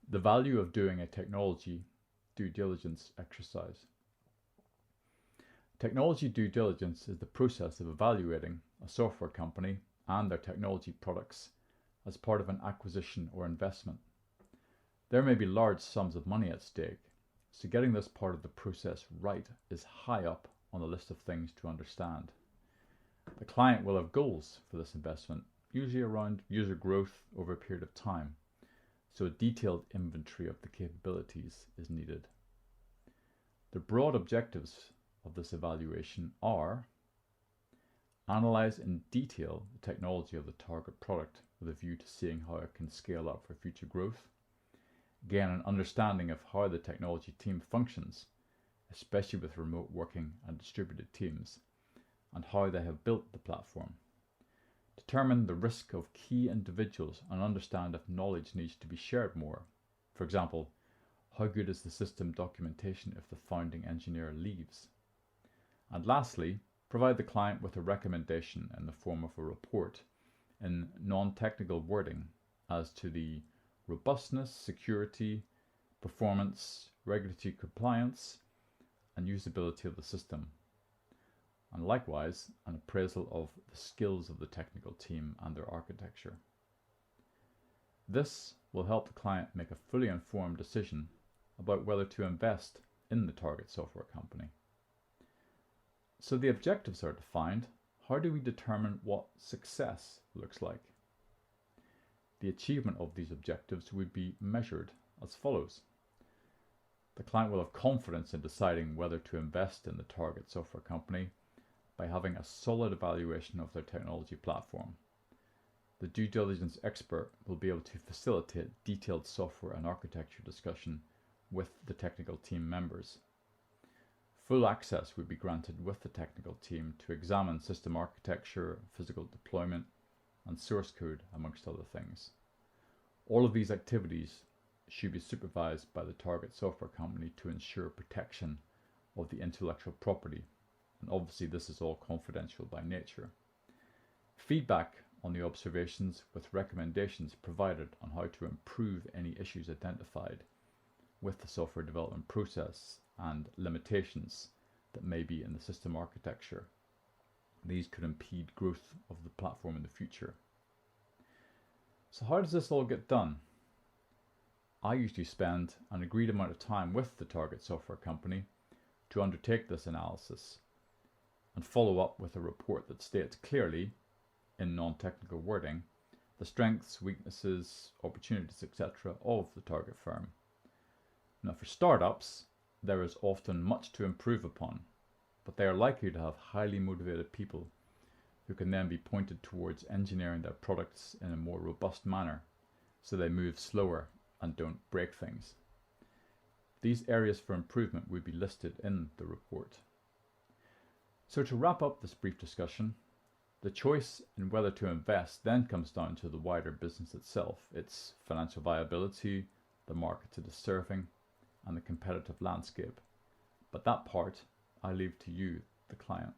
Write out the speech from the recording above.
The value of doing a technology due diligence exercise. Technology due diligence is the process of evaluating a software company and their technology products as part of an acquisition or investment. There may be large sums of money at stake, so getting this part of the process right is high up on the list of things to understand. The client will have goals for this investment, usually around user growth over a period of time, so a detailed inventory of the capabilities is needed. The broad objectives of this evaluation are: analyze in detail the technology of the target product with a view to seeing how it can scale up for future growth, gain an understanding of how the technology team functions, especially with remote working and distributed teams, and how they have built the platform. Determine the risk of key individuals and understand if knowledge needs to be shared more. For example, how good is the system documentation if the founding engineer leaves? And lastly, provide the client with a recommendation in the form of a report in non-technical wording as to the robustness, security, performance, regulatory compliance, and usability of the system. And likewise, an appraisal of the skills of the technical team and their architecture. This will help the client make a fully informed decision about whether to invest in the target software company. So the objectives are defined. How do we determine what success looks like? The achievement of these objectives would be measured as follows. The client will have confidence in deciding whether to invest in the target software company by having a solid evaluation of their technology platform. The due diligence expert will be able to facilitate detailed software and architecture discussion with the technical team members. Full access would be granted with the technical team to examine system architecture, physical deployment, and source code, amongst other things. All of these activities should be supervised by the target software company to ensure protection of the intellectual property, and obviously this is all confidential by nature. Feedback on the observations with recommendations provided on how to improve any issues identified with the software development process and limitations that may be in the system architecture. These could impede growth of the platform in the future. So how does this all get done? I usually spend an agreed amount of time with the target software company to undertake this analysis and follow up with a report that states clearly, in non-technical wording, the strengths, weaknesses, opportunities, etc. of the target firm. Now for startups, there is often much to improve upon, but they are likely to have highly motivated people who can then be pointed towards engineering their products in a more robust manner, so they move slower and don't break things. These areas for improvement would be listed in the report. So to wrap up this brief discussion, the choice in whether to invest then comes down to the wider business itself, its financial viability, the market it is serving, and the competitive landscape. But that part I leave to you, the client.